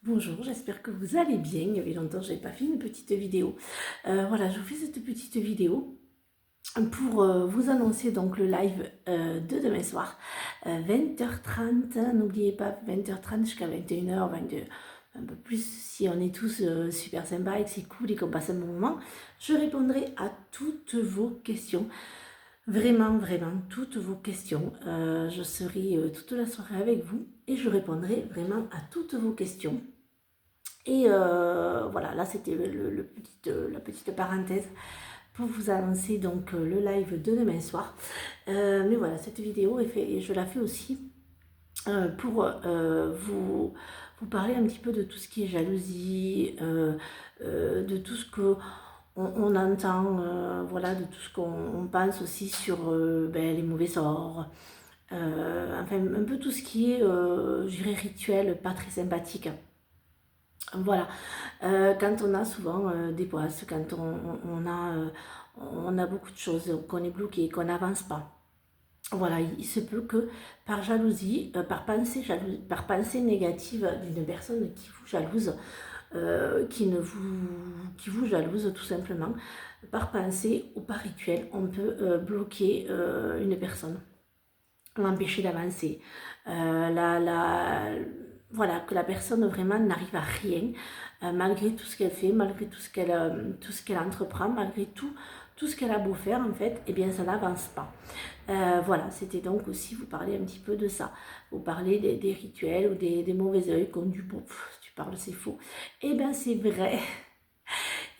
Bonjour, j'espère que vous allez bien. Il y avait longtemps que je n'avais pas fait une petite vidéo. Voilà, je vous fais cette petite vidéo pour vous annoncer donc le live de demain soir, 20h30. N'oubliez pas, 20h30 jusqu'à 21h, 22 un peu plus si on est tous super sympas et que c'est cool et qu'on passe un bon moment. Je répondrai à toutes vos questions. Vraiment, vraiment, toutes vos questions. Je serai toute la soirée avec vous et je répondrai vraiment à toutes vos questions. Et voilà, là c'était la petite parenthèse pour vous annoncer donc le live de demain soir. Mais voilà, cette vidéo est fait, et je la fais aussi pour vous parler un petit peu de tout ce qui est jalousie, de tout ce que on entend, voilà, de tout ce qu'on pense aussi sur les mauvais sorts. Enfin, un peu tout ce qui est, je dirais, rituel, pas très sympathique. Voilà, quand on a souvent des poisses, quand on a beaucoup de choses, qu'on est bloqué, qu'on n'avance pas. Voilà, il se peut que par jalousie, par pensée négative d'une personne qui vous jalouse, qui vous jalouse tout simplement, par pensée ou par rituel, on peut bloquer une personne, l'empêcher d'avancer, voilà, que la personne vraiment n'arrive à rien, malgré tout ce qu'elle fait, malgré tout ce qu'elle entreprend, malgré tout ce qu'elle a beau faire, en fait, eh bien, ça n'avance pas. Voilà, c'était donc aussi vous parler un petit peu de ça. Vous parler des rituels ou des mauvais œils qu'on dit, bon, tu parles, c'est faux. Eh bien, c'est vrai.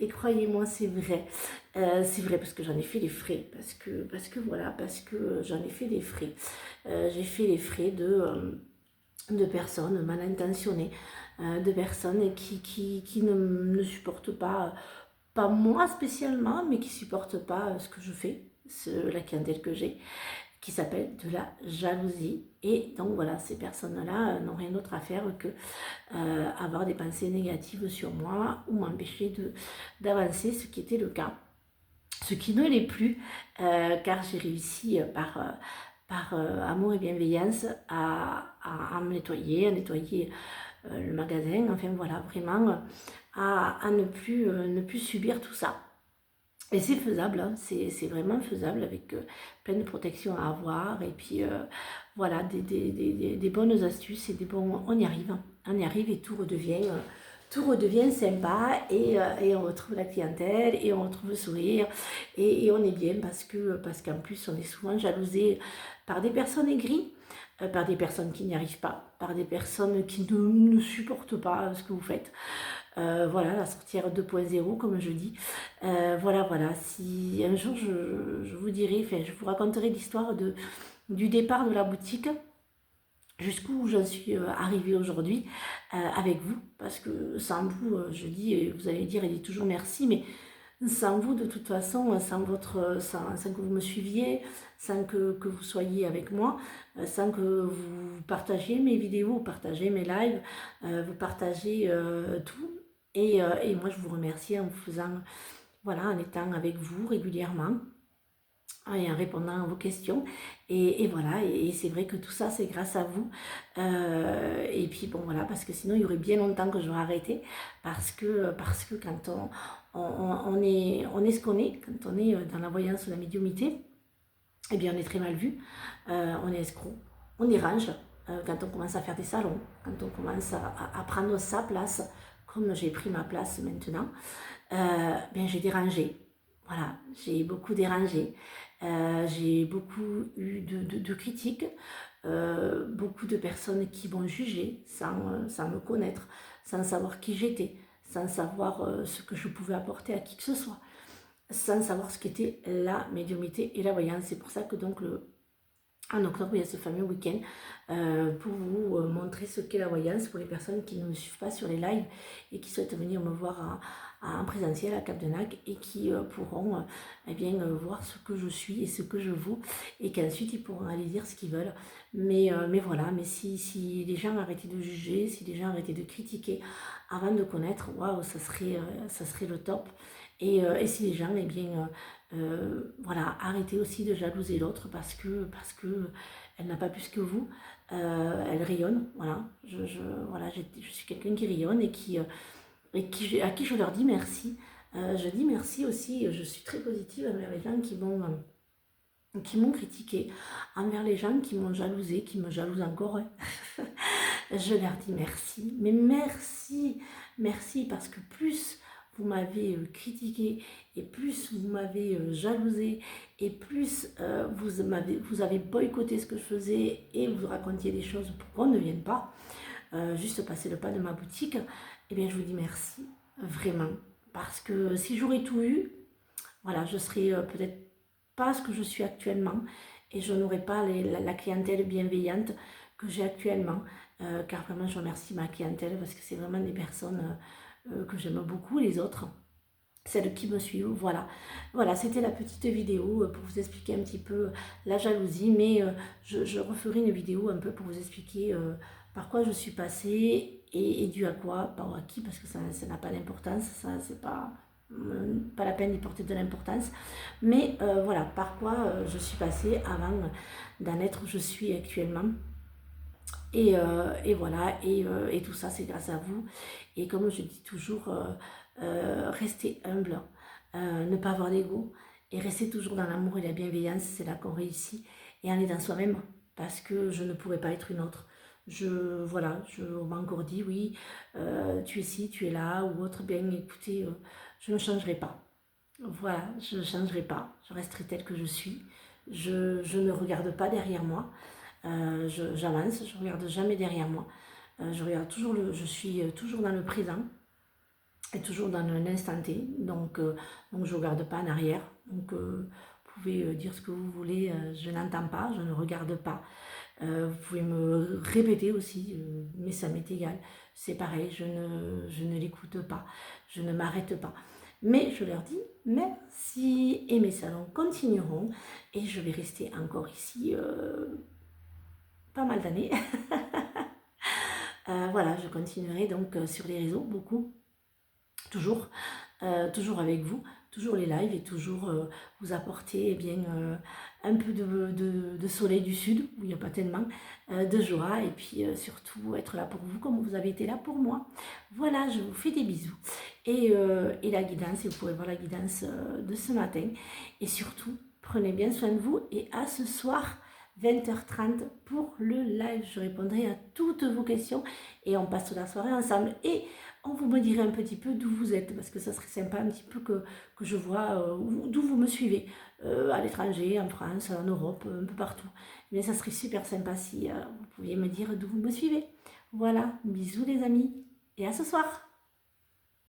Et croyez-moi, c'est vrai parce que j'en ai fait les frais. Parce que j'en ai fait des frais. J'ai fait les frais de personnes mal intentionnées, de personnes qui ne supportent pas, pas moi spécialement, mais qui supportent pas ce que je fais, la clientèle que j'ai, qui s'appelle de la jalousie. Et donc voilà, ces personnes-là n'ont rien d'autre à faire que avoir des pensées négatives sur moi ou m'empêcher d'avancer, ce qui était le cas. Ce qui ne l'est plus, car j'ai réussi par amour et bienveillance à me nettoyer, le magasin, enfin voilà, vraiment à ne plus subir tout ça. Et c'est faisable, hein, c'est vraiment faisable avec plein de protections à avoir et puis voilà, des bonnes astuces et des bons... On y arrive et tout redevient sympa et on retrouve la clientèle et on retrouve le sourire et on est bien parce qu'en plus on est souvent jalousé par des personnes aigries, par des personnes qui n'y arrivent pas, par des personnes qui ne supportent pas ce que vous faites. Voilà, la sorcière 2.0 comme je dis. Voilà, si un jour je vous dirai, enfin je vous raconterai l'histoire du départ de la boutique, jusqu'où j'en suis arrivée aujourd'hui avec vous, parce que sans vous, je dis, et vous allez dire, elle dit toujours merci, mais sans vous, de toute façon, sans que vous me suiviez, sans que vous soyez avec moi, sans que vous partagiez mes vidéos, vous partagez mes lives, vous partagez tout. Et moi, je vous remercie en vous faisant, voilà, en étant avec vous régulièrement et en répondant à vos questions. Et voilà, et c'est vrai que tout ça, c'est grâce à vous. Et puis bon, voilà, parce que sinon, il y aurait bien longtemps que j'aurais arrêté. Parce que quand on est ce qu'on est, quand on est dans la voyance ou la médiumité, eh bien, on est très mal vu. On est escroc, on dérange. Quand on commence à faire des salons, quand on commence à prendre sa place, comme j'ai pris ma place maintenant, bien j'ai dérangé. Voilà, j'ai beaucoup dérangé. J'ai beaucoup eu de critiques, beaucoup de personnes qui m'ont jugé sans me connaître, sans savoir qui j'étais, sans savoir ce que je pouvais apporter à qui que ce soit, sans savoir ce qu'était la médiumité et la voyance. C'est pour ça que donc en octobre, il y a ce fameux week-end pour vous montrer ce qu'est la voyance pour les personnes qui ne me suivent pas sur les lives et qui souhaitent venir me voir en présentiel à Cap-de-Nac et qui pourront eh bien, voir ce que je suis et ce que je vaux et qu'ensuite ils pourront aller dire ce qu'ils veulent. Mais voilà, mais si les gens arrêtaient de juger, si les gens arrêtaient de critiquer avant de connaître, waouh, ça serait le top. Et si les gens, eh bien, voilà, arrêtez aussi de jalouser l'autre parce que elle n'a pas plus que vous, elle rayonne, voilà, voilà, je suis quelqu'un qui rayonne et à qui je leur dis merci. Je dis merci aussi, je suis très positive envers les gens qui m'ont critiqué, envers les gens qui m'ont jalousé, qui me jalousent encore. Je leur dis merci, mais merci, merci, parce que plus vous m'avez critiqué, et plus vous m'avez jalousé, et plus vous avez boycotté ce que je faisais, et vous racontiez des choses pour qu'on ne vienne pas, juste passer le pas de ma boutique, eh bien je vous dis merci, vraiment, parce que si j'aurais tout eu, voilà, je serais peut-être pas ce que je suis actuellement, et je n'aurais pas la clientèle bienveillante que j'ai actuellement, car vraiment je remercie ma clientèle parce que c'est vraiment des personnes que j'aime beaucoup, les autres, celles qui me suivent, voilà. Voilà, c'était la petite vidéo pour vous expliquer un petit peu la jalousie, mais je referai une vidéo un peu pour vous expliquer par quoi je suis passée et dû à quoi, pas à qui, parce que ça n'a pas d'importance, ça c'est pas la peine d'y porter de l'importance, mais voilà, par quoi je suis passée avant d'en être où je suis actuellement. Et voilà, et tout ça c'est grâce à vous. Et comme je dis toujours, restez humble, ne pas avoir d'ego, et rester toujours dans l'amour et la bienveillance, c'est là qu'on réussit, et en étant soi-même, parce que je ne pourrais pas être une autre. Voilà, on m'a encore dit, oui, tu es ci, tu es là, ou autre, bien écoutez, je ne changerai pas. Voilà, je ne changerai pas, je resterai telle que je suis. Je ne regarde pas derrière moi. J'avance, je ne regarde jamais derrière moi. Je regarde toujours je suis toujours dans le présent et toujours dans l'instant T. Donc je ne regarde pas en arrière. Donc vous pouvez dire ce que vous voulez, je n'entends pas, je ne regarde pas. Vous pouvez me répéter aussi, mais ça m'est égal. C'est pareil, je ne l'écoute pas, je ne m'arrête pas. Mais je leur dis merci, et mes salons continueront, et je vais rester encore ici pas mal d'années. Voilà, je continuerai donc sur les réseaux, beaucoup, toujours, toujours avec vous, toujours les lives, et toujours vous apporter un peu de soleil du sud, où il n'y a pas tellement de joie, et puis surtout être là pour vous comme vous avez été là pour moi. Voilà, je vous fais des bisous, et la guidance, et vous pourrez voir la guidance de ce matin, et surtout, prenez bien soin de vous, et à ce soir, 20h30 pour le live. Je répondrai à toutes vos questions et on passe la soirée ensemble. Et on vous me dirait un petit peu d'où vous êtes, parce que ça serait sympa un petit peu que je vois d'où vous me suivez, à l'étranger, en France, en Europe, un peu partout. Mais ça serait super sympa si vous pouviez me dire d'où vous me suivez. Voilà, bisous les amis, et à ce soir.